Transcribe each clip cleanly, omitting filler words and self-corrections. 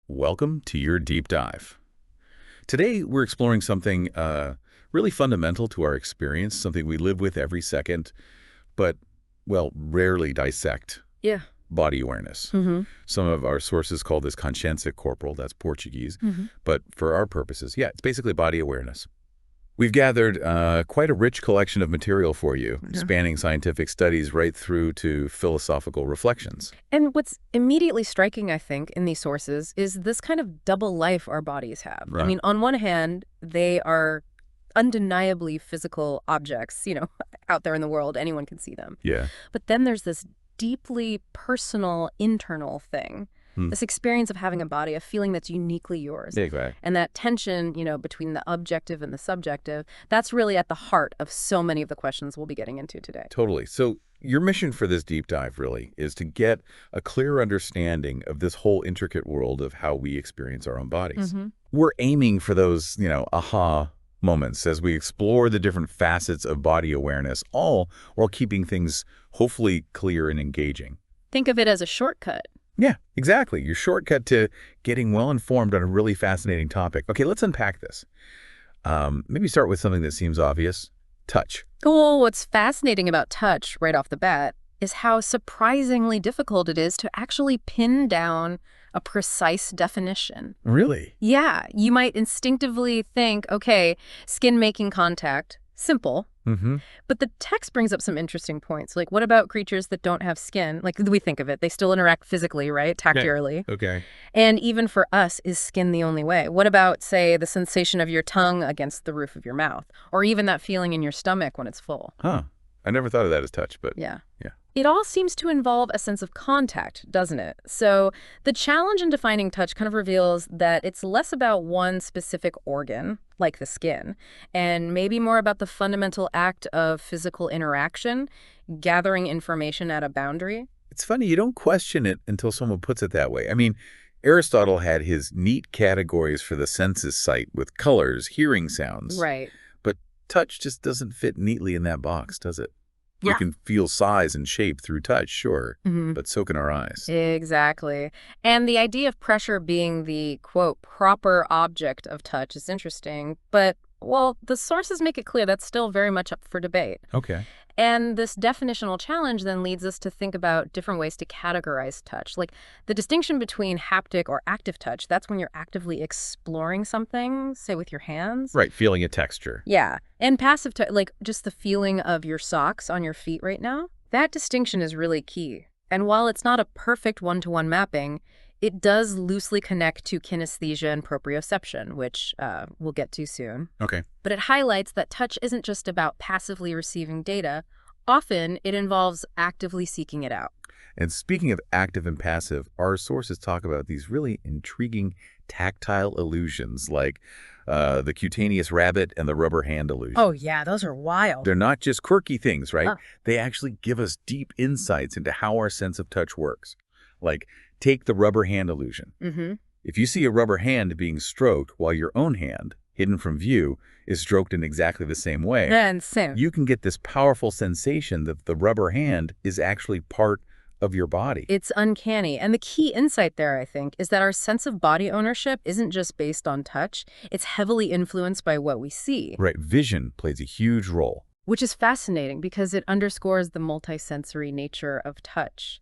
Welcome to your deep dive. Today, we're exploring something really fundamental to our experience, something we live with every second, but, well, rarely dissect. Yeah. Body awareness. Some of our sources call this consciência corporal, that's Portuguese, but for our purposes, yeah, it's basically body awareness. We've gathered quite a rich collection of material for you, spanning scientific studies right through to philosophical reflections. And what's immediately striking, I think, in these sources is this kind of double life our bodies have. Right. I mean, on one hand, they are undeniably physical objects, out there in the world. Anyone can see them. Yeah. But then there's this deeply personal, internal thing. This experience of having a body, a feeling that's uniquely yours. Exactly. And that tension, between the objective and the subjective, that's really at the heart of so many of the questions we'll be getting into today. Totally. So your mission for this deep dive really is to get a clear understanding of this whole intricate world of how we experience our own bodies. We're aiming for those, aha moments as we explore the different facets of body awareness, all while keeping things hopefully clear and engaging. Think of it as a shortcut. Yeah, exactly. Your shortcut to getting well-informed on a really fascinating topic. Okay, let's unpack this. Maybe start with something that seems obvious. Touch. Well, what's fascinating about touch right off the bat is how surprisingly difficult it is to actually pin down a precise definition. Really? Yeah, you might instinctively think, okay, skin making contact, simple. But the text brings up some interesting points. Like, what about creatures that don't have skin? Like, we think of it. They still interact physically, right? Tactilely. Okay. And even for us, is skin the only way? What about, say, the sensation of your tongue against the roof of your mouth? Or even that feeling in your stomach when it's full? Huh. I never thought of that as touch, but Yeah. Yeah. It all seems to involve a sense of contact, doesn't it? So the challenge in defining touch kind of reveals that it's less about one specific organ, like the skin, and maybe more about the fundamental act of physical interaction, gathering information at a boundary. It's funny, you don't question it until someone puts it that way. I mean, Aristotle had his neat categories for the senses site with colors, hearing sounds. Right. But touch just doesn't fit neatly in that box, does it? Yeah. You can feel size and shape through touch, sure, but so can our eyes. Exactly. And the idea of pressure being the, quote, proper object of touch is interesting, but, well, the sources make it clear that's still very much up for debate. Okay. And this definitional challenge then leads us to think about different ways to categorize touch. Like the distinction between haptic or active touch, that's when you're actively exploring something, say with your hands. Right, feeling a texture. Yeah. And passive touch, like just the feeling of your socks on your feet right now, that distinction is really key. And while it's not a perfect one-to-one mapping, it does loosely connect to kinesthesia and proprioception, which we'll get to soon. Okay. But it highlights that touch isn't just about passively receiving data. Often, it involves actively seeking it out. And speaking of active and passive, our sources talk about these really intriguing tactile illusions like the cutaneous rabbit and the rubber hand illusion. Oh, yeah, those are wild. They're not just quirky things, right? They actually give us deep insights into how our sense of touch works. Like, take the rubber hand illusion. If you see a rubber hand being stroked while your own hand, hidden from view, is stroked in exactly the same way, And same. you can get this powerful sensation that the rubber hand is actually part of your body. It's uncanny. And the key insight there, I think, is that our sense of body ownership isn't just based on touch. It's heavily influenced by what we see. Right, vision plays a huge role. Which is fascinating because it underscores the multisensory nature of touch.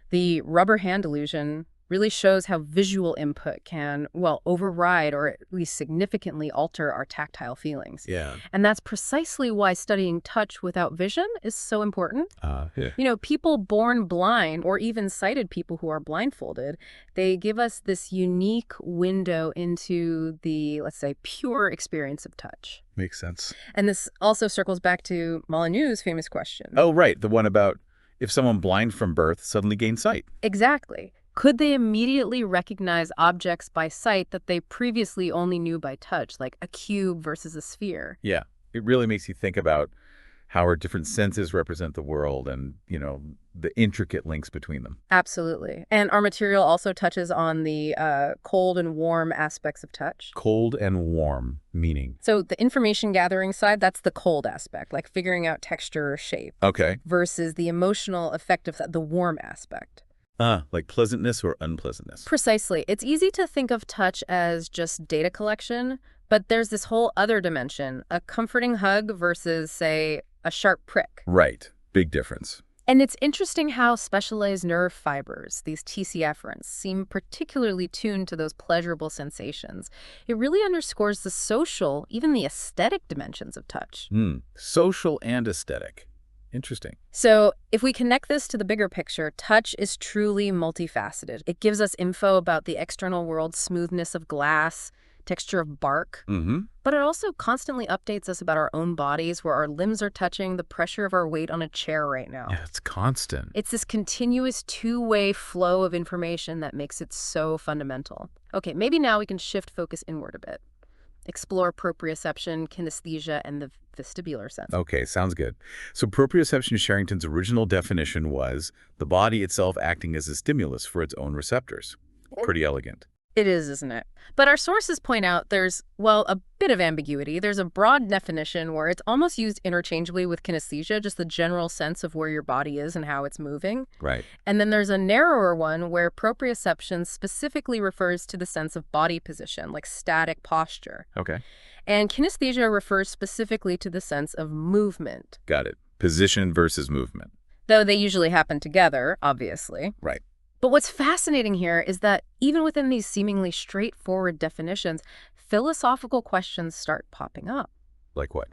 The rubber hand illusion really shows how visual input can, well, override or at least significantly alter our tactile feelings. Yeah. And that's precisely why studying touch without vision is so important. Yeah. People born blind or even sighted people who are blindfolded, they give us this unique window into the, let's say, pure experience of touch. Makes sense. And this also circles back to Molyneux's famous question. Oh, right. The one about if someone blind from birth suddenly gains sight. Exactly. Could they immediately recognize objects by sight that they previously only knew by touch, like a cube versus a sphere? Yeah. It really makes you think about how our different senses represent the world and, the intricate links between them. Absolutely. And our material also touches on the cold and warm aspects of touch. Cold and warm, meaning? So the information gathering side, that's the cold aspect, like figuring out texture or shape. Okay. Versus the emotional effect of the warm aspect. Like pleasantness or unpleasantness. Precisely. It's easy to think of touch as just data collection, but there's this whole other dimension, a comforting hug versus, say, a sharp prick. Right. Big difference. And it's interesting how specialized nerve fibers, these TC efferents, seem particularly tuned to those pleasurable sensations. It really underscores the social, even the aesthetic dimensions of touch. Social and aesthetic. Interesting. So if we connect this to the bigger picture, touch is truly multifaceted. It gives us info about the external world, smoothness of glass, texture of bark, but it also constantly updates us about our own bodies, where our limbs are touching, the pressure of our weight on a chair right now. Yeah, it's constant. It's this continuous two-way flow of information that makes it so fundamental. Okay, maybe now we can shift focus inward a bit. Explore proprioception, kinesthesia, and the vestibular sense. Okay, sounds good. So proprioception, Sherrington's original definition was the body itself acting as a stimulus for its own receptors. Pretty elegant. It is, isn't it? But our sources point out there's, well, a bit of ambiguity. There's a broad definition where it's almost used interchangeably with kinesthesia, just the general sense of where your body is and how it's moving. Right. And then there's a narrower one where proprioception specifically refers to the sense of body position, like static posture. Okay. And kinesthesia refers specifically to the sense of movement. Got it. Position versus movement. Though they usually happen together, obviously. Right. But what's fascinating here is that even within these seemingly straightforward definitions, philosophical questions start popping up. Like what?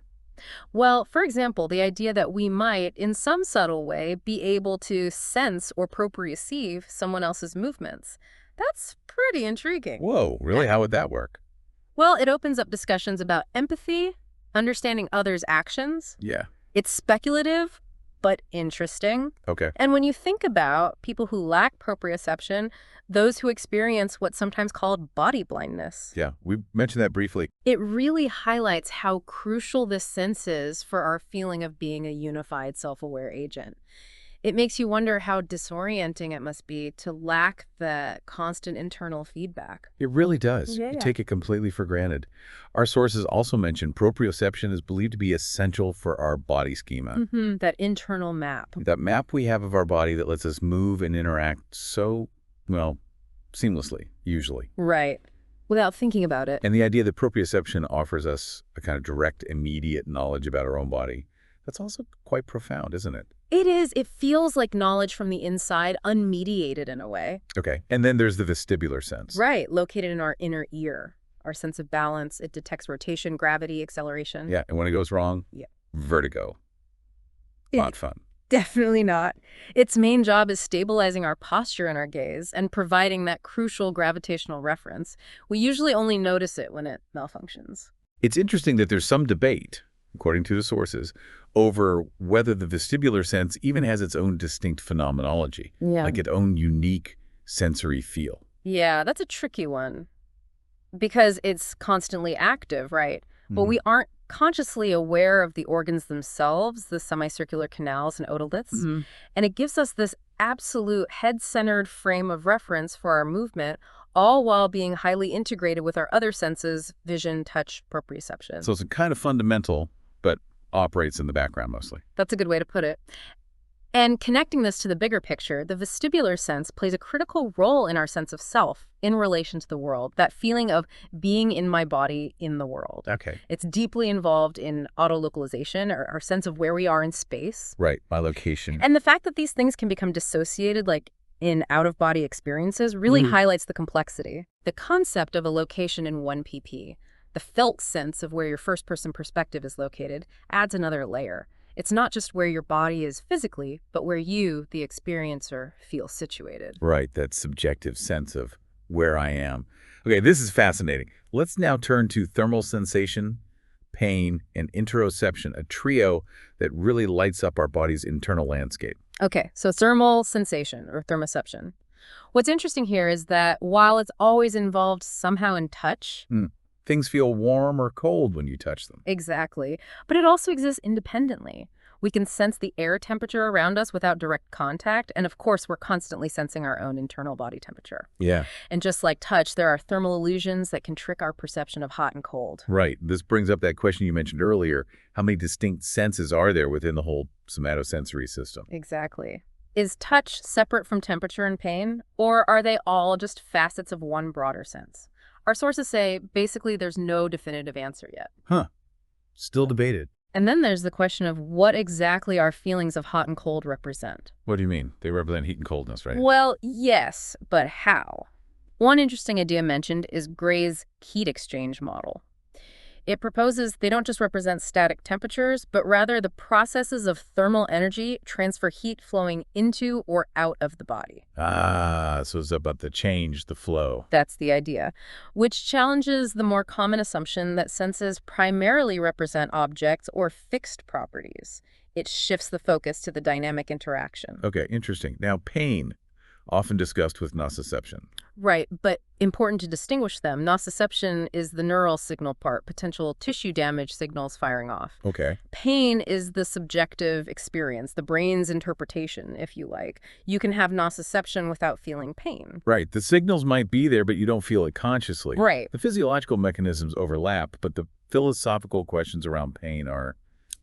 Well, for example, the idea that we might, in some subtle way, be able to sense or proprioception someone else's movements. That's pretty intriguing. Whoa, really? How would that work? Well, it opens up discussions about empathy, understanding others' actions. Yeah. It's speculative, but interesting. Okay. And when you think about people who lack proprioception, those who experience what's sometimes called body blindness. Yeah, we mentioned that briefly. It really highlights how crucial this sense is for our feeling of being a unified, self-aware agent. It makes you wonder how disorienting it must be to lack the constant internal feedback. It really does. Yeah. You take it completely for granted. Our sources also mention proprioception is believed to be essential for our body schema. That internal map. That map we have of our body that lets us move and interact so, well, seamlessly, usually. Right. Without thinking about it. And the idea that proprioception offers us a kind of direct, immediate knowledge about our own body, that's also quite profound, isn't it? It is. It feels like knowledge from the inside, unmediated in a way. Okay. And then there's the vestibular sense. Right. Located in our inner ear. Our sense of balance. It detects rotation, gravity, acceleration. Yeah. And when it goes wrong, vertigo. Not fun. Definitely not. Its main job is stabilizing our posture and our gaze and providing that crucial gravitational reference. We usually only notice it when it malfunctions. It's interesting that there's some debate, according to the sources, over whether the vestibular sense even has its own distinct phenomenology, like its own unique sensory feel. Yeah, that's a tricky one because it's constantly active, right? But we aren't consciously aware of the organs themselves, the semicircular canals and otoliths, and it gives us this absolute head-centered frame of reference for our movement, all while being highly integrated with our other senses, vision, touch, proprioception. So it's kind of fundamental, but operates in the background mostly. That's a good way to put it. And connecting this to the bigger picture, the vestibular sense plays a critical role in our sense of self in relation to the world, that feeling of being in my body in the world. Okay. It's deeply involved in autolocalization, or our sense of where we are in space. Right, my location. And the fact that these things can become dissociated, like in out-of-body experiences, really highlights the complexity. The concept of a location in 1pp, the felt sense of where your first-person perspective is located, adds another layer. It's not just where your body is physically, but where you, the experiencer, feel situated. Right, that subjective sense of where I am. Okay, this is fascinating. Let's now turn to thermal sensation, pain, and interoception, a trio that really lights up our body's internal landscape. Okay, so thermal sensation, or thermoception. What's interesting here is that while it's always involved somehow in touch, things feel warm or cold when you touch them. Exactly. But it also exists independently. We can sense the air temperature around us without direct contact. And of course, we're constantly sensing our own internal body temperature. Yeah. And just like touch, there are thermal illusions that can trick our perception of hot and cold. Right. This brings up that question you mentioned earlier. How many distinct senses are there within the whole somatosensory system? Exactly. Is touch separate from temperature and pain, or are they all just facets of one broader sense? Our sources say basically there's no definitive answer yet. Huh. Still debated. And then there's the question of what exactly our feelings of hot and cold represent. What do you mean? They represent heat and coldness, right? Well, yes, but how? One interesting idea mentioned is Gray's heat exchange model. It proposes they don't just represent static temperatures, but rather the processes of thermal energy transfer heat flowing into or out of the body. Ah, so it's about the change, the flow. That's the idea, which challenges the more common assumption that senses primarily represent objects or fixed properties. It shifts the focus to the dynamic interaction. Okay, interesting. Now, pain, often discussed with nociception. Right, but important to distinguish them. Nociception is the neural signal part, potential tissue damage signals firing off. Okay. Pain is the subjective experience, the brain's interpretation, if you like. You can have nociception without feeling pain. Right. The signals might be there, but you don't feel it consciously. Right. The physiological mechanisms overlap, but the philosophical questions around pain are,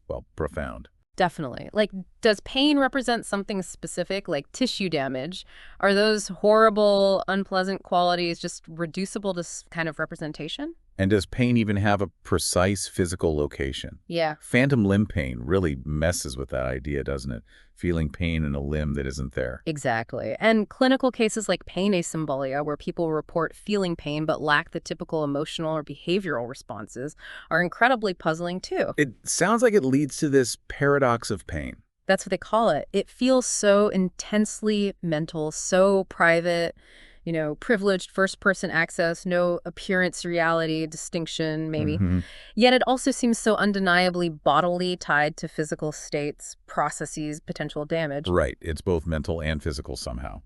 well, profound. Definitely. Like, does pain represent something specific, like tissue damage? Are those horrible, unpleasant qualities just reducible to kind of representation? And does pain even have a precise physical location? Yeah. Phantom limb pain really messes with that idea, doesn't it? Feeling pain in a limb that isn't there. Exactly. And clinical cases like pain asymbolia, where people report feeling pain but lack the typical emotional or behavioral responses, are incredibly puzzling too. It sounds like it leads to this paradox of pain. That's what they call it. It feels so intensely mental, so private, privileged first-person access, no appearance reality distinction, maybe. Yet it also seems so undeniably bodily, tied to physical states, processes, potential damage. Right. It's both mental and physical somehow.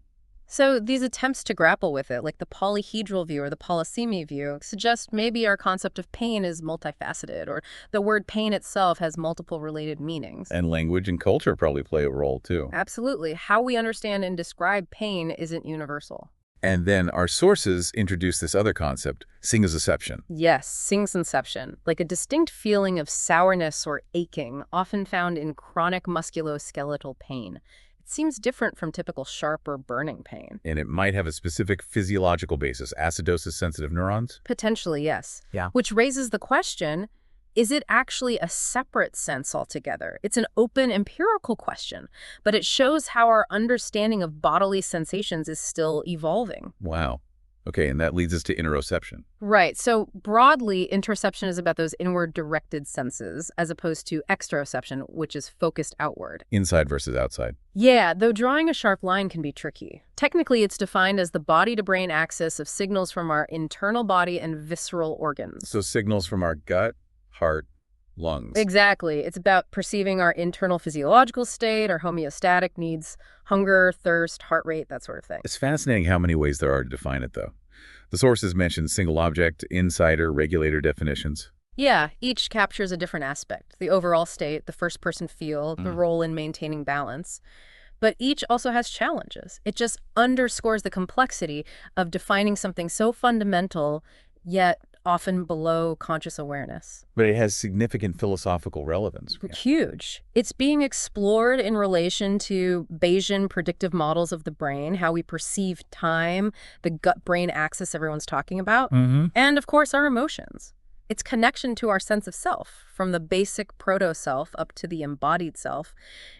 So these attempts to grapple with it, like the polyhedral view or the polysemy view, suggest maybe our concept of pain is multifaceted, or the word pain itself has multiple related meanings. And language and culture probably play a role, too. Absolutely. How we understand and describe pain isn't universal. And then our sources introduce this other concept, syngoception. Yes, syngoception, like a distinct feeling of sourness or aching, often found in chronic musculoskeletal pain. It seems different from typical sharp or burning pain. And it might have a specific physiological basis, acidosis-sensitive neurons? Potentially, yes. Yeah. Which raises the question, is it actually a separate sense altogether? It's an open empirical question, but it shows how our understanding of bodily sensations is still evolving. Wow. Okay, and that leads us to interoception. Right. So broadly, interoception is about those inward-directed senses, as opposed to exteroception, which is focused outward. Inside versus outside. Yeah, though drawing a sharp line can be tricky. Technically, it's defined as the body-to-brain axis of signals from our internal body and visceral organs. So signals from our gut, heart, lungs. Exactly. It's about perceiving our internal physiological state, our homeostatic needs, hunger, thirst, heart rate, that sort of thing. It's fascinating how many ways there are to define it, though. The sources mention single object, insider, regulator definitions. Yeah, each captures a different aspect. The overall state, the first-person feel, the role in maintaining balance. But each also has challenges. It just underscores the complexity of defining something so fundamental, yet often below conscious awareness. But it has significant philosophical relevance. Huge. It's being explored in relation to Bayesian predictive models of the brain, how we perceive time, the gut-brain axis everyone's talking about, and, of course, our emotions. Its connection to our sense of self, from the basic proto-self up to the embodied self,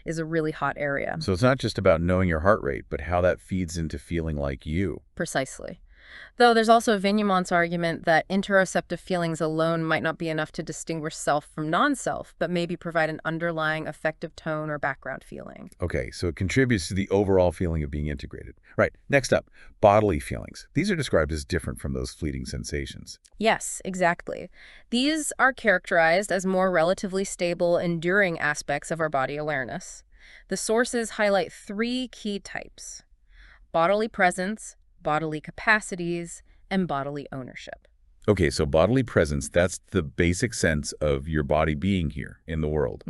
is a really hot area. So it's not just about knowing your heart rate, but how that feeds into feeling like you. Precisely. Though there's also Vignemont's argument that interoceptive feelings alone might not be enough to distinguish self from non-self, but maybe provide an underlying affective tone or background feeling. Okay, so it contributes to the overall feeling of being integrated. Right, next up, bodily feelings. These are described as different from those fleeting sensations. Yes, exactly. These are characterized as more relatively stable, enduring aspects of our body awareness. The sources highlight three key types: bodily presence, bodily capacities, and bodily ownership. Okay, so bodily presence, that's the basic sense of your body being here in the world.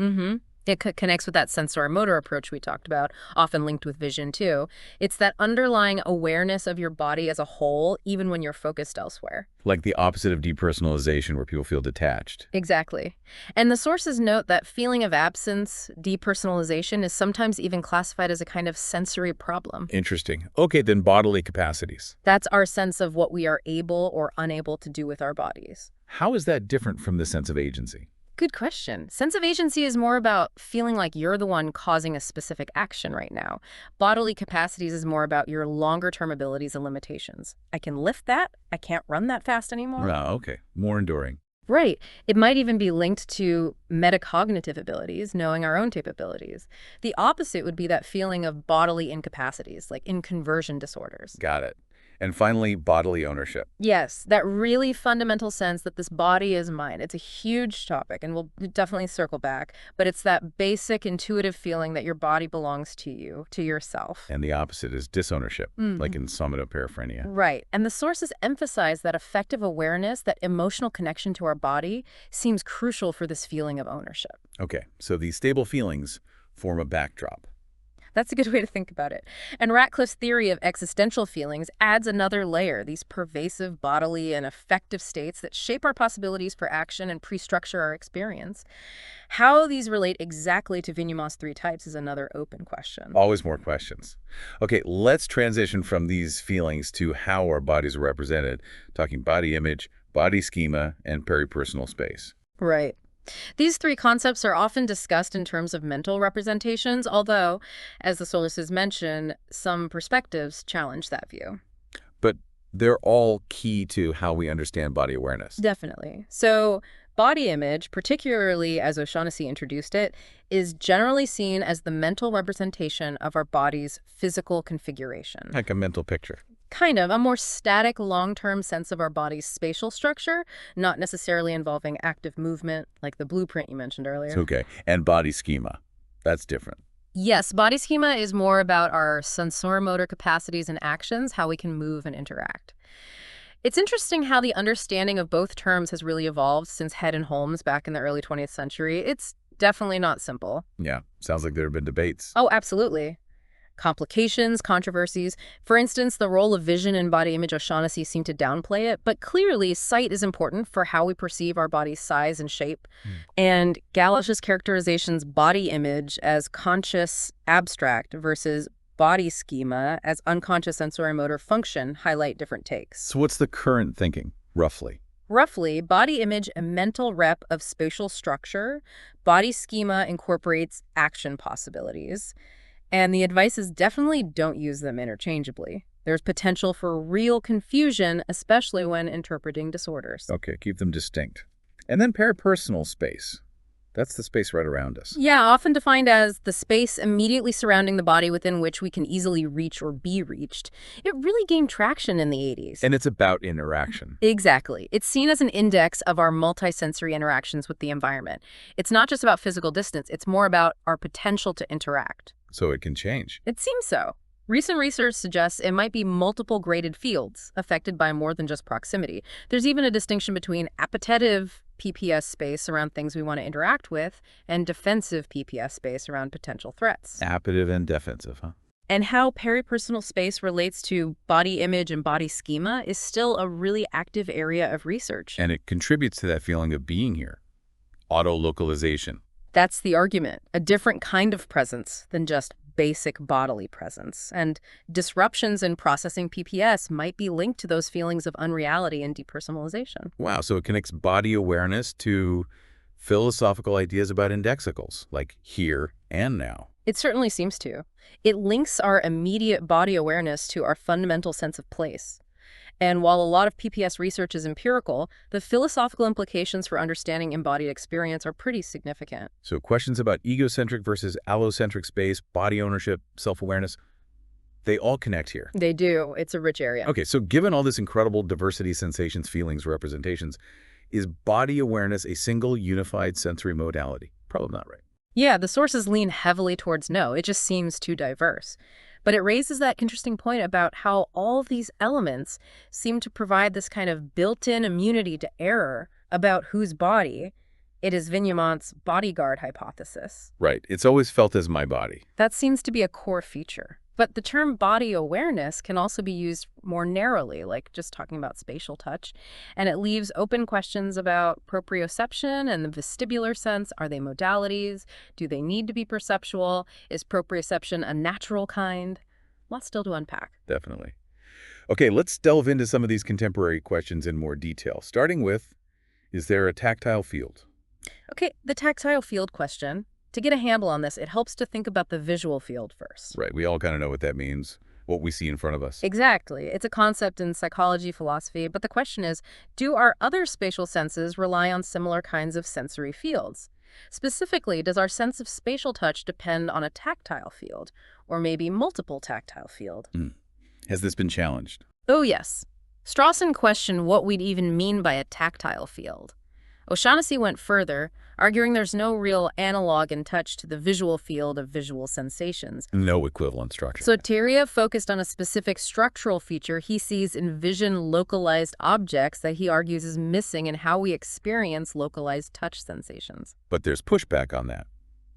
It connects with that sensor-motor approach we talked about, often linked with vision too. It's that underlying awareness of your body as a whole, even when you're focused elsewhere. Like the opposite of depersonalization, where people feel detached. Exactly. And the sources note that feeling of absence, depersonalization, is sometimes even classified as a kind of sensory problem. Interesting. Okay, then bodily capacities. That's our sense of what we are able or unable to do with our bodies. How is that different from the sense of agency? Good question. Sense of agency is more about feeling like you're the one causing a specific action right now. Bodily capacities is more about your longer-term abilities and limitations. I can lift that. I can't run that fast anymore. Oh, okay. More enduring. Right. It might even be linked to metacognitive abilities, knowing our own capabilities. The opposite would be that feeling of bodily incapacities, like inconversion disorders. Got it. And finally, bodily ownership. Yes, that really fundamental sense that this body is mine. It's a huge topic, and we'll definitely circle back. But it's that basic intuitive feeling that your body belongs to you, to yourself. And the opposite is disownership, like in somatoparaphrenia. Right. And the sources emphasize that effective awareness, that emotional connection to our body, seems crucial for this feeling of ownership. Okay, so these stable feelings form a backdrop. That's a good way to think about it. And Ratcliffe's theory of existential feelings adds another layer, these pervasive bodily and affective states that shape our possibilities for action and pre-structure our experience. How these relate exactly to Vigneault's three types is another open question. Always more questions. Okay, let's transition from these feelings to how our bodies are represented, talking body image, body schema, and peripersonal space. Right. These three concepts are often discussed in terms of mental representations, although, as the sources mention, some perspectives challenge that view. But they're all key to how we understand body awareness. Definitely. So body image, particularly as O'Shaughnessy introduced it, is generally seen as the mental representation of our body's physical configuration. Like a mental picture. Kind of, a more static, long-term sense of our body's spatial structure, not necessarily involving active movement, like the blueprint you mentioned earlier. Okay, and body schema. That's different. Yes, body schema is more about our sensor-motor capacities and actions, how we can move and interact. It's interesting how the understanding of both terms has really evolved since Head and Holmes back in the early 20th century. It's definitely not simple. Yeah, sounds like there have been debates. Oh, absolutely. Complications, controversies. For instance, the role of vision in body image, O'Shaughnessy seemed to downplay it, but clearly sight is important for how we perceive our body's size and shape. And Galish's characterizations body image as conscious abstract versus body schema as unconscious sensory-motor function highlight different takes. So what's the current thinking, roughly? Roughly, body image a mental rep of spatial structure. Body schema incorporates action possibilities. And the advice is definitely don't use them interchangeably. There's potential for real confusion, especially when interpreting disorders. Okay, keep them distinct. And then peripersonal space. That's the space right around us. Yeah, often defined as the space immediately surrounding the body within which we can easily reach or be reached. It really gained traction in the 80s. And it's about interaction. Exactly. It's seen as an index of our multisensory interactions with the environment. It's not just about physical distance. It's more about our potential to interact. So it can change. It seems so. Recent research suggests it might be multiple graded fields affected by more than just proximity. There's even a distinction between appetitive PPS space around things we want to interact with and defensive PPS space around potential threats. Appetitive and defensive, huh? And how peripersonal space relates to body image and body schema is still a really active area of research. And it contributes to that feeling of being here. Auto-localization. That's the argument, a different kind of presence than just basic bodily presence. And disruptions in processing PPS might be linked to those feelings of unreality and depersonalization. Wow, so it connects body awareness to philosophical ideas about indexicals, like here and now. It certainly seems to. It links our immediate body awareness to our fundamental sense of place. And while a lot of PPS research is empirical, the philosophical implications for understanding embodied experience are pretty significant. So questions about egocentric versus allocentric space, body ownership, self-awareness, they all connect here. They do. It's a rich area. Okay, so given all this incredible diversity, sensations, feelings, representations, is body awareness a single unified sensory modality? Probably not, right? Yeah, the sources lean heavily towards no. It just seems too diverse. But it raises that interesting point about how all these elements seem to provide this kind of built-in immunity to error about whose body It is Vignemont's bodyguard hypothesis. Right. It's always felt as my body. That seems to be a core feature. But the term body awareness can also be used more narrowly, like just talking about spatial touch. And it leaves open questions about proprioception and the vestibular sense. Are they modalities? Do they need to be perceptual? Is proprioception a natural kind? Lots still to unpack. Definitely. Okay, let's delve into some of these contemporary questions in more detail, starting with, is there a tactile field? Okay, the tactile field question. To get a handle on this, it helps to think about the visual field first. Right, we all kind of know what that means, what we see in front of us. Exactly. It's a concept in psychology, philosophy, but the question is, do our other spatial senses rely on similar kinds of sensory fields? Specifically, does our sense of spatial touch depend on a tactile field, or maybe multiple tactile field? Has this been challenged? Oh, yes. Strawson questioned what we'd even mean by a tactile field. O'Shaughnessy went further, arguing there's no real analog in touch to the visual field of visual sensations. No equivalent structure. Soteria focused on a specific structural feature he sees in vision-localized objects that he argues is missing in how we experience localized touch sensations. But there's pushback on that.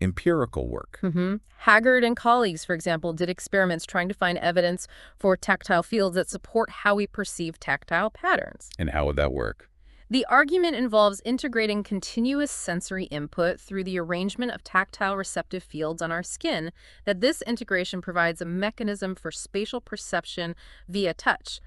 Empirical work. Haggard and colleagues, for example, did experiments trying to find evidence for tactile fields that support how we perceive tactile patterns. And how would that work? The argument involves integrating continuous sensory input through the arrangement of tactile receptive fields on our skin, that this integration provides a mechanism for spatial perception via touch.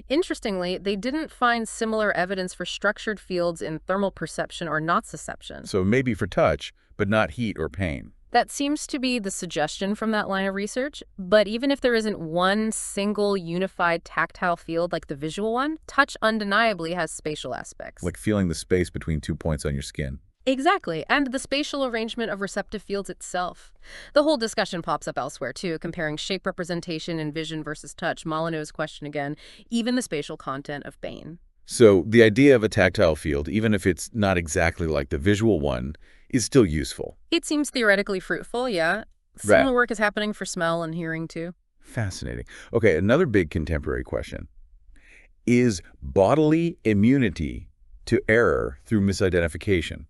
Interestingly, they didn't find similar evidence for structured fields in thermal perception or nociception. So maybe for touch, but not heat or pain. That seems to be the suggestion from that line of research, but even if there isn't one single unified tactile field like the visual one, touch undeniably has spatial aspects. Like feeling the space between 2 points on your skin. Exactly, and the spatial arrangement of receptive fields itself. The whole discussion pops up elsewhere, too, comparing shape representation in vision versus touch. Molyneux's question again, even the spatial content of Bain. So the idea of a tactile field, even if it's not exactly like the visual one, is still useful. It seems theoretically fruitful, yeah. Similar work is happening for smell and hearing, too. Fascinating. Okay, another big contemporary question. Is bodily immunity to error through misidentification?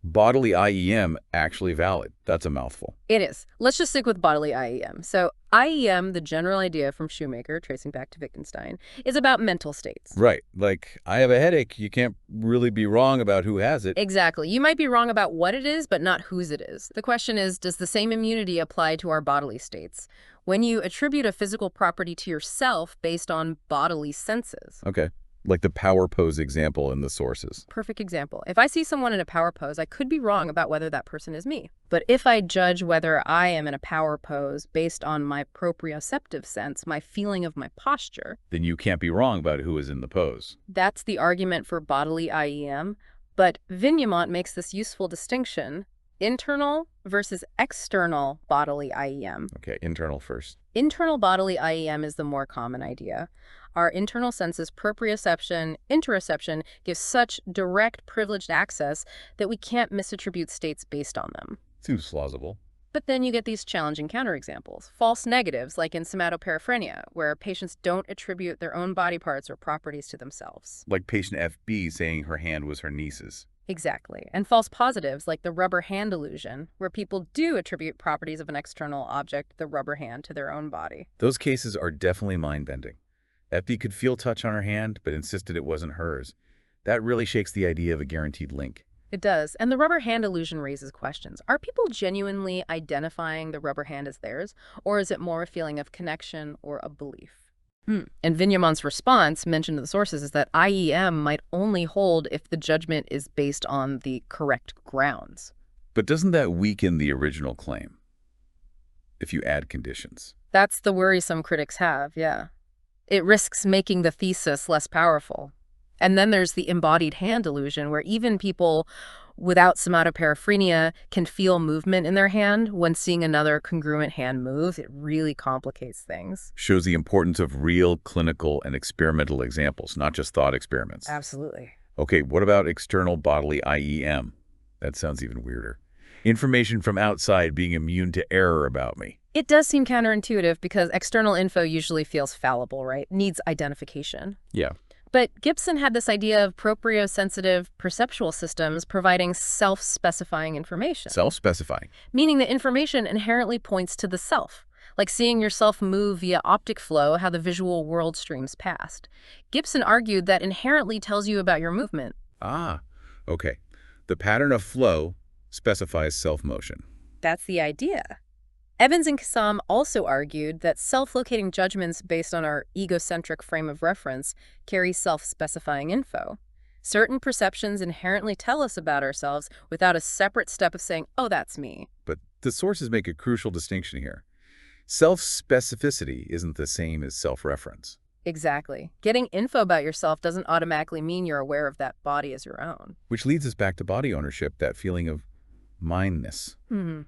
Bodily IEM actually valid? That's a mouthful. It is. Let's just stick with bodily IEM. So IEM, the general idea from Shoemaker, tracing back to Wittgenstein, is about mental states. Right. Like, I have a headache. You can't really be wrong about who has it. Exactly. You might be wrong about what it is, but not whose it is. The question is, does the same immunity apply to our bodily states? When you attribute a physical property to yourself based on bodily senses. Okay. Like the power pose example in the sources. Perfect example. If I see someone in a power pose, I could be wrong about whether that person is me. But if I judge whether I am in a power pose based on my proprioceptive sense, my feeling of my posture, then you can't be wrong about who is in the pose. That's the argument for bodily IEM. But Vignemont makes this useful distinction: internal versus external bodily IEM. Okay, internal first. Internal bodily IEM is the more common idea. Our internal senses, proprioception, interoception, give such direct privileged access that we can't misattribute states based on them. Seems plausible. But then you get these challenging counterexamples. False negatives, like in somatoparaphrenia, where patients don't attribute their own body parts or properties to themselves. Like patient FB saying her hand was her niece's. Exactly. And false positives, like the rubber hand illusion, where people do attribute properties of an external object, the rubber hand, to their own body. Those cases are definitely mind-bending. FB could feel touch on her hand, but insisted it wasn't hers. That really shakes the idea of a guaranteed link. It does. And the rubber hand illusion raises questions. Are people genuinely identifying the rubber hand as theirs, or is it more a feeling of connection or a belief? And Vignemont's response, mentioned in the sources, is that IEM might only hold if the judgment is based on the correct grounds. But doesn't that weaken the original claim if you add conditions? That's the worry some critics have, yeah. It risks making the thesis less powerful. And then there's the embodied hand illusion, where even people without somatoparaphrenia can feel movement in their hand when seeing another congruent hand move. It really complicates things. Shows the importance of real clinical and experimental examples, not just thought experiments. Absolutely. Okay, what about external bodily IEM? That sounds even weirder. Information from outside being immune to error about me. It does seem counterintuitive because external info usually feels fallible, right? Needs identification. Yeah. But Gibson had this idea of propriosensitive perceptual systems providing self-specifying information. Self-specifying. Meaning that information inherently points to the self, like seeing yourself move via optic flow, how the visual world streams past. Gibson argued that inherently tells you about your movement. Ah, okay. The pattern of flow specifies self-motion. That's the idea. Evans and Kassam also argued that self-locating judgments based on our egocentric frame of reference carry self-specifying info. Certain perceptions inherently tell us about ourselves without a separate step of saying, oh, that's me. But the sources make a crucial distinction here. Self-specificity isn't the same as self-reference. Exactly. Getting info about yourself doesn't automatically mean you're aware of that body as your own. Which leads us back to body ownership, that feeling of mindness,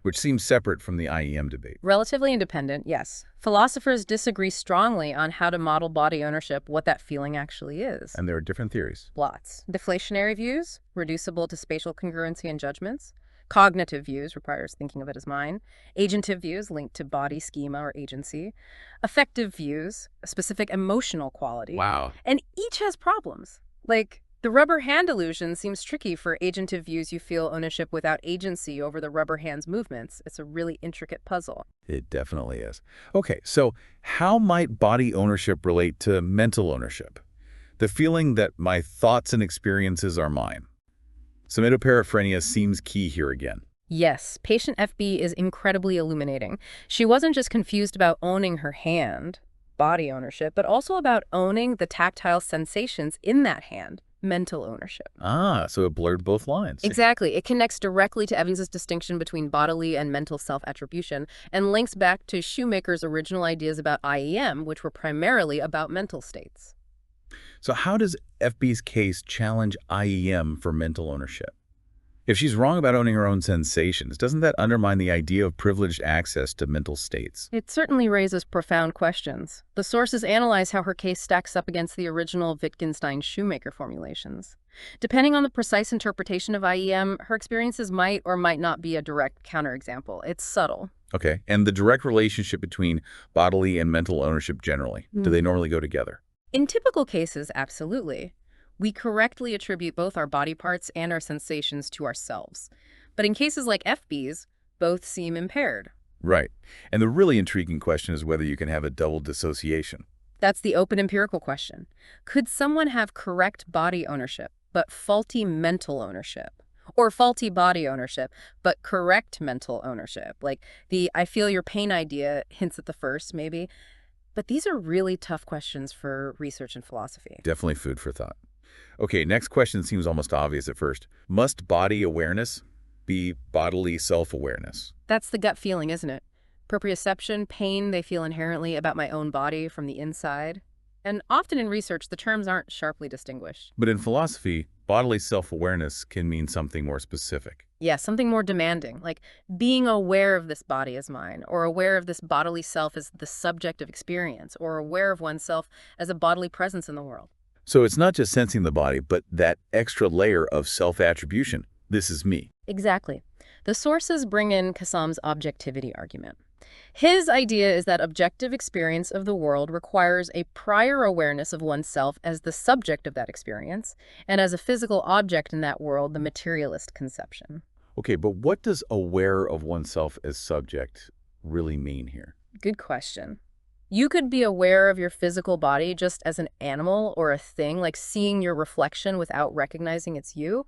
which seems separate from the IEM debate. Relatively independent, yes. Philosophers disagree strongly on how to model body ownership, what that feeling actually is. And there are different theories. Lots. Deflationary views, reducible to spatial congruency and judgments. Cognitive views, requires thinking of it as mine. Agentive views, linked to body schema or agency. Affective views, a specific emotional quality. Wow. And each has problems. Like, the rubber hand illusion seems tricky for agentive views. You feel ownership without agency over the rubber hand's movements. It's a really intricate puzzle. It definitely is. Okay, so how might body ownership relate to mental ownership? The feeling that my thoughts and experiences are mine. Somatoparaphrenia seems key here again. Yes, patient FB is incredibly illuminating. She wasn't just confused about owning her hand, body ownership, but also about owning the tactile sensations in that hand, mental ownership. Ah, so it blurred both lines. Exactly. It connects directly to Evans's distinction between bodily and mental self-attribution and links back to Shoemaker's original ideas about IEM, which were primarily about mental states. So how does FB's case challenge IEM for mental ownership? If she's wrong about owning her own sensations, doesn't that undermine the idea of privileged access to mental states? It certainly raises profound questions. The sources analyze how her case stacks up against the original Wittgenstein-Shoemaker formulations. Depending on the precise interpretation of IEM, her experiences might or might not be a direct counterexample. It's subtle. Okay, and the direct relationship between bodily and mental ownership generally, do they normally go together? In typical cases, absolutely. We correctly attribute both our body parts and our sensations to ourselves. But in cases like FB's, both seem impaired. Right. And the really intriguing question is whether you can have a double dissociation. That's the open empirical question. Could someone have correct body ownership, but faulty mental ownership? Or faulty body ownership, but correct mental ownership? Like the I feel your pain idea hints at the first, maybe. But these are really tough questions for research and philosophy. Definitely food for thought. Okay, next question seems almost obvious at first. Must body awareness be bodily self-awareness? That's the gut feeling, isn't it? Proprioception, pain they feel inherently about my own body from the inside. And often in research, the terms aren't sharply distinguished. But in philosophy, bodily self-awareness can mean something more specific. Yeah, something more demanding, like being aware of this body as mine, or aware of this bodily self as the subject of experience, or aware of oneself as a bodily presence in the world. So it's not just sensing the body, but that extra layer of self-attribution. This is me. Exactly. The sources bring in Kassam's objectivity argument. His idea is that objective experience of the world requires a prior awareness of oneself as the subject of that experience, and as a physical object in that world, the materialist conception. Okay, but what does aware of oneself as subject really mean here? Good question. You could be aware of your physical body just as an animal or a thing, like seeing your reflection without recognizing it's you.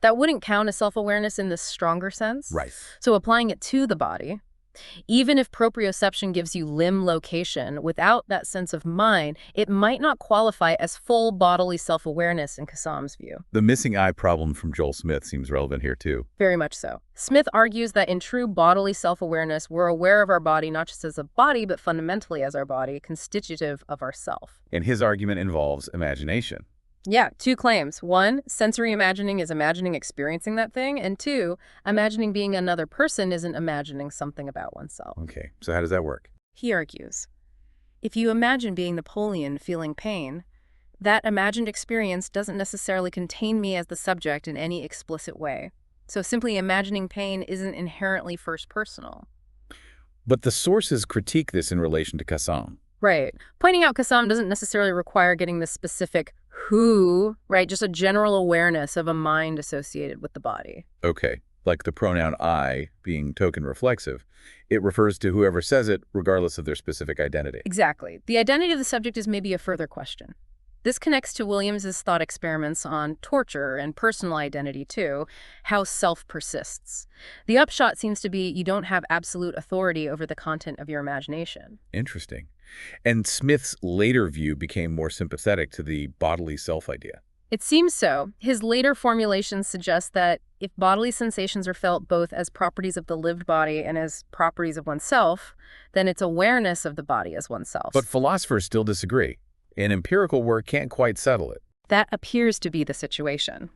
That wouldn't count as self-awareness in the stronger sense. Right. So applying it to the body, even if proprioception gives you limb location, without that sense of mind, it might not qualify as full bodily self-awareness in Kassam's view. The missing eye problem from Joel Smith seems relevant here too. Very much so. Smith argues that in true bodily self-awareness, we're aware of our body not just as a body, but fundamentally as our body, constitutive of ourself. And his argument involves imagination. Yeah, two claims. One, sensory imagining is imagining experiencing that thing. And two, imagining being another person isn't imagining something about oneself. Okay, so how does that work? He argues, if you imagine being Napoleon feeling pain, that imagined experience doesn't necessarily contain me as the subject in any explicit way. So simply imagining pain isn't inherently first personal. But the sources critique this in relation to Kassam. Right. Pointing out Kassam doesn't necessarily require getting the specific who, right? Just a general awareness of a mind associated with the body. Okay, like the pronoun I being token reflexive. It refers to whoever says it, regardless of their specific identity. Exactly. The identity of the subject is maybe a further question. This connects to Williams's thought experiments on torture and personal identity too, how self persists. The upshot seems to be you don't have absolute authority over the content of your imagination. Interesting. And Smith's later view became more sympathetic to the bodily self idea. It seems so. His later formulations suggest that if bodily sensations are felt both as properties of the lived body and as properties of oneself, then it's awareness of the body as oneself. But philosophers still disagree, and empirical work can't quite settle it. That appears to be the situation.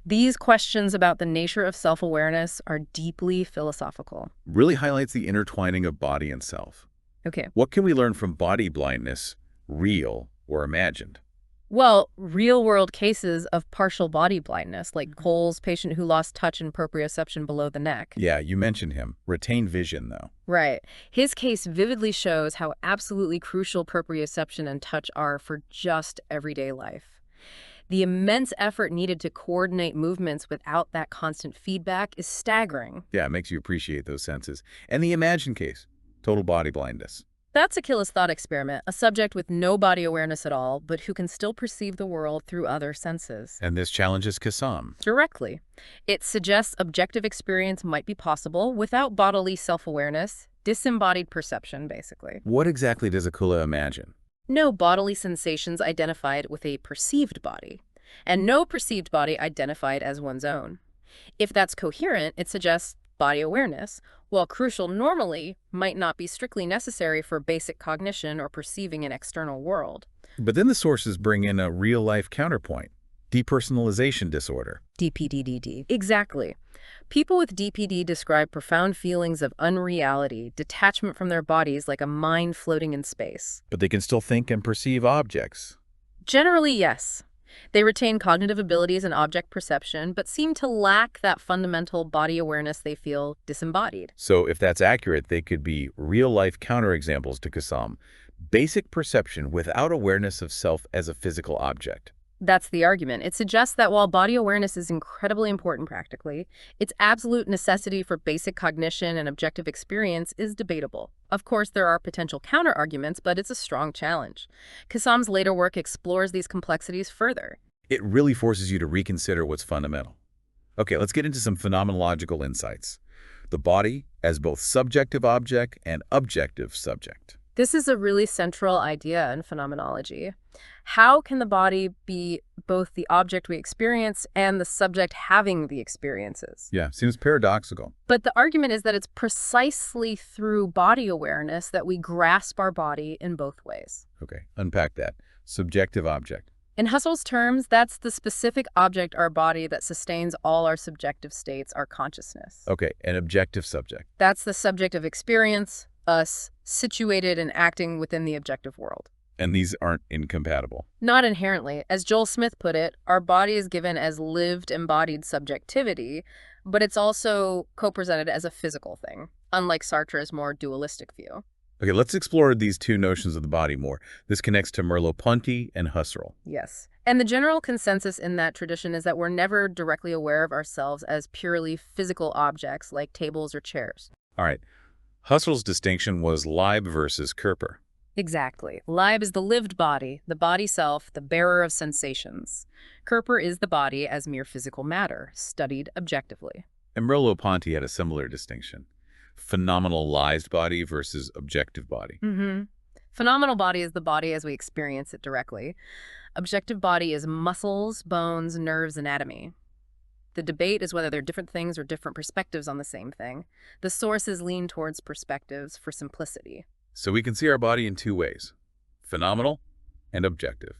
These questions about the nature of self-awareness are deeply philosophical. Really highlights the intertwining of body and self. Okay. What can we learn from body blindness, real or imagined? Well, real-world cases of partial body blindness, like Cole's patient who lost touch and proprioception below the neck. Yeah, you mentioned him. Retained vision, though. Right. His case vividly shows how absolutely crucial proprioception and touch are for just everyday life. The immense effort needed to coordinate movements without that constant feedback is staggering. Yeah, it makes you appreciate those senses. And the imagined case, total body blindness. That's Achilles' thought experiment, a subject with no body awareness at all, but who can still perceive the world through other senses. And this challenges Kassam. Directly. It suggests objective experience might be possible without bodily self-awareness, disembodied perception, basically. What exactly does Akula imagine? No bodily sensations identified with a perceived body, and no perceived body identified as one's own. If that's coherent, it suggests body awareness, while crucial normally, might not be strictly necessary for basic cognition or perceiving an external world. But then the sources bring in a real-life counterpoint, depersonalization disorder. DPDD. Exactly. People with DPD describe profound feelings of unreality, detachment from their bodies like a mind floating in space. But they can still think and perceive objects. Generally, yes. They retain cognitive abilities and object perception, but seem to lack that fundamental body awareness they feel disembodied. So if that's accurate, they could be real-life counterexamples to Kassam. Basic perception without awareness of self as a physical object. That's the argument. It suggests that while body awareness is incredibly important practically, its absolute necessity for basic cognition and objective experience is debatable. Of course, there are potential counter-arguments, but it's a strong challenge. Kassam's later work explores these complexities further. It really forces you to reconsider what's fundamental. Okay, let's get into some phenomenological insights. The body as both subjective object and objective subject. This is a really central idea in phenomenology. How can the body be both the object we experience and the subject having the experiences? Yeah, seems paradoxical. But the argument is that it's precisely through body awareness that we grasp our body in both ways. Okay, unpack that. Subjective object. In Husserl's terms, that's the specific object, our body, that sustains all our subjective states, our consciousness. Okay, an objective subject. That's the subject of experience, us, situated and acting within the objective world. And these aren't incompatible. Not inherently. As Joel Smith put it, our body is given as lived, embodied subjectivity, but it's also co-presented as a physical thing, unlike Sartre's more dualistic view. Okay, let's explore these two notions of the body more. This connects to Merleau-Ponty and Husserl. Yes. And the general consensus in that tradition is that we're never directly aware of ourselves as purely physical objects like tables or chairs. All right. Husserl's distinction was Leib versus Körper. Exactly. Leib is the lived body, the body self, the bearer of sensations. Körper is the body as mere physical matter, studied objectively. And Merleau-Ponty had a similar distinction. Phenomenalized body versus objective body. Phenomenal body is the body as we experience it directly. Objective body is muscles, bones, nerves, anatomy. The debate is whether they're different things or different perspectives on the same thing. The sources lean towards perspectives for simplicity. So we can see our body in two ways, phenomenal and objective.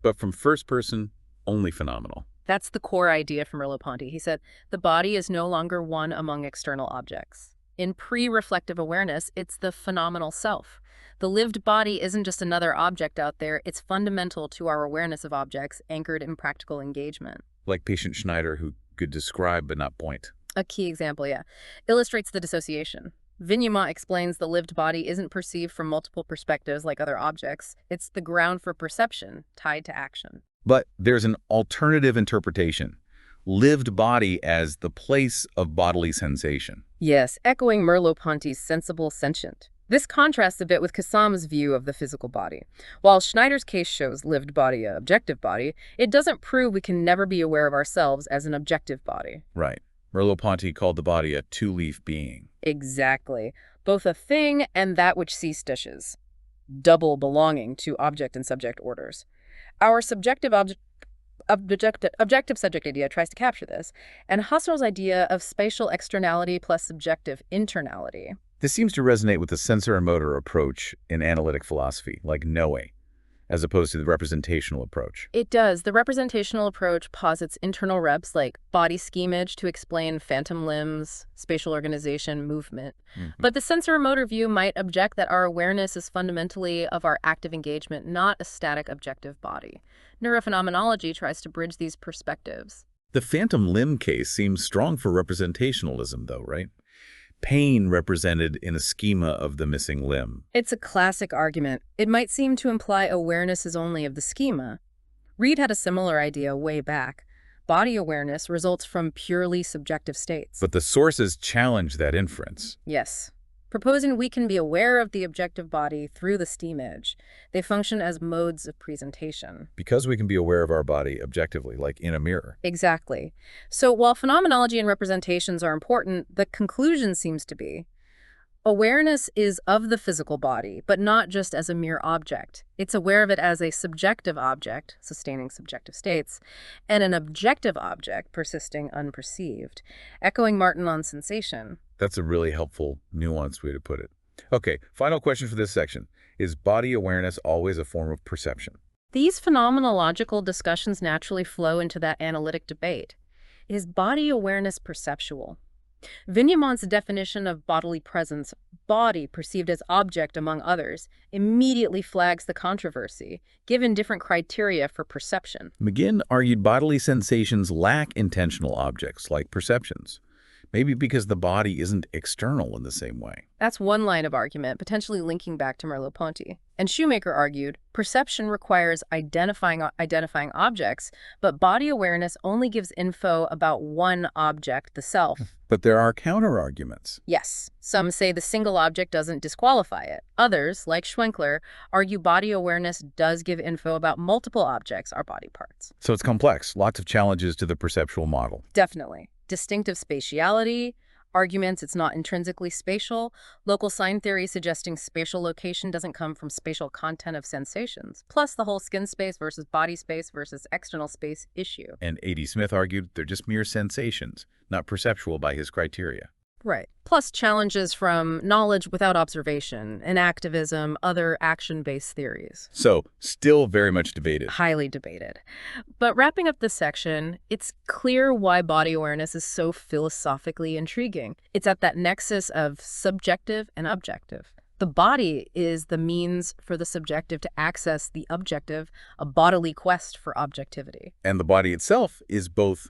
But from first person, only phenomenal. That's the core idea from Merleau-Ponty. He said, the body is no longer one among external objects. In pre-reflective awareness, it's the phenomenal self. The lived body isn't just another object out there, it's fundamental to our awareness of objects anchored in practical engagement. Like patient Schneider, who could describe but not point. A key example, yeah. Illustrates the dissociation. Vigneault explains the lived body isn't perceived from multiple perspectives like other objects. It's the ground for perception, tied to action. But there's an alternative interpretation. Lived body as the place of bodily sensation. Yes, echoing Merleau-Ponty's sensible sentient. This contrasts a bit with Kassam's view of the physical body. While Schneider's case shows lived body a objective body, it doesn't prove we can never be aware of ourselves as an objective body. Right. Merleau-Ponty called the body a two-leaf being. Exactly. Both a thing and that which cease dishes. Double belonging to object and subject orders. Our subjective objective-subject idea tries to capture this, and Husserl's idea of spatial externality plus subjective internality. This seems to resonate with the sensor and motor approach in analytic philosophy, like Noe, as opposed to the representational approach. It does. The representational approach posits internal reps like body schemage to explain phantom limbs, spatial organization, movement. But the sensor and motor view might object that our awareness is fundamentally of our active engagement, not a static objective body. Neurophenomenology tries to bridge these perspectives. The phantom limb case seems strong for representationalism, though, right? Pain represented in a schema of the missing limb. It's a classic argument. It might seem to imply awareness is only of the schema. Reid had a similar idea way back. Body awareness results from purely subjective states. But the sources challenge that inference. Yes. Proposing we can be aware of the objective body through the steamage. They function as modes of presentation. Because we can be aware of our body objectively, like in a mirror. Exactly. So while phenomenology and representations are important, the conclusion seems to be awareness is of the physical body, but not just as a mere object. It's aware of it as a subjective object, sustaining subjective states, and an objective object, persisting unperceived. Echoing Martin on sensation. That's a really helpful, nuanced way to put it. Okay, final question for this section. Is body awareness always a form of perception? These phenomenological discussions naturally flow into that analytic debate. Is body awareness perceptual? Vignemont's definition of bodily presence, body perceived as object among others, immediately flags the controversy, given different criteria for perception. McGinn argued bodily sensations lack intentional objects like perceptions. Maybe because the body isn't external in the same way. That's one line of argument, potentially linking back to Merleau-Ponty. And Shoemaker argued, perception requires identifying objects, but body awareness only gives info about one object, the self. But there are counter-arguments. Yes. Some say the single object doesn't disqualify it. Others, like Schwenkler, argue body awareness does give info about multiple objects, our body parts. So it's complex. Lots of challenges to the perceptual model. Definitely. Distinctive spatiality, arguments it's not intrinsically spatial, local sign theory suggesting spatial location doesn't come from spatial content of sensations, plus the whole skin space versus body space versus external space issue. And A.D. Smith argued they're just mere sensations, not perceptual by his criteria. Right. Plus challenges from knowledge without observation, enactivism, other action-based theories. So, still very much debated. Highly debated. But wrapping up this section, it's clear why body awareness is so philosophically intriguing. It's at that nexus of subjective and objective. The body is the means for the subjective to access the objective, a bodily quest for objectivity. And the body itself is both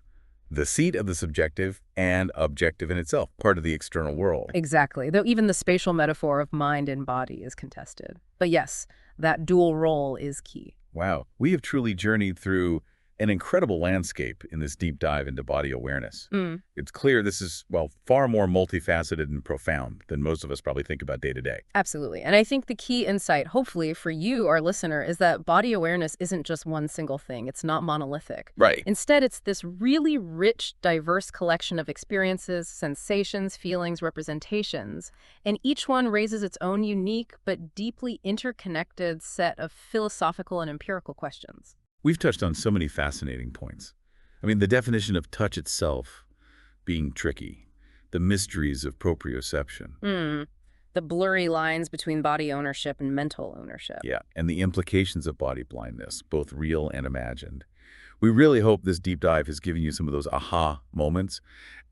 the seat of the subjective and objective in itself, part of the external world. Exactly, though even the spatial metaphor of mind and body is contested. But yes, that dual role is key. Wow, we have truly journeyed through an incredible landscape in this deep dive into body awareness. It's clear this is, well, far more multifaceted and profound than most of us probably think about day to day. Absolutely. And I think the key insight, hopefully, for you, our listener, is that body awareness isn't just one single thing. It's not monolithic. Right. Instead, it's this really rich, diverse collection of experiences, sensations, feelings, representations. And each one raises its own unique but deeply interconnected set of philosophical and empirical questions. We've touched on so many fascinating points. I mean, the definition of touch itself being tricky, the mysteries of proprioception. The blurry lines between body ownership and mental ownership. Yeah, and the implications of body blindness, both real and imagined. We really hope this deep dive has given you some of those aha moments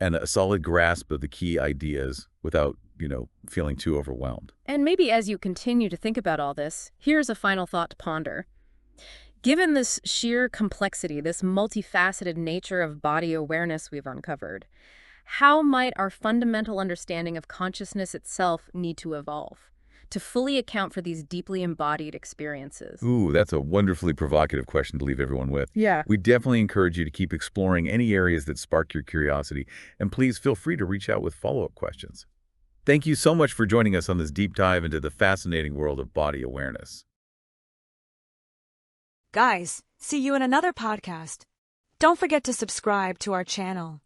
and a solid grasp of the key ideas without, feeling too overwhelmed. And maybe as you continue to think about all this, here's a final thought to ponder. Given this sheer complexity, this multifaceted nature of body awareness we've uncovered, how might our fundamental understanding of consciousness itself need to evolve? to fully account for these deeply embodied experiences? Ooh, that's a wonderfully provocative question to leave everyone with. Yeah. We definitely encourage you to keep exploring any areas that spark your curiosity, and please feel free to reach out with follow-up questions. Thank you so much for joining us on this deep dive into the fascinating world of body awareness. Guys, see you in another podcast. Don't forget to subscribe to our channel.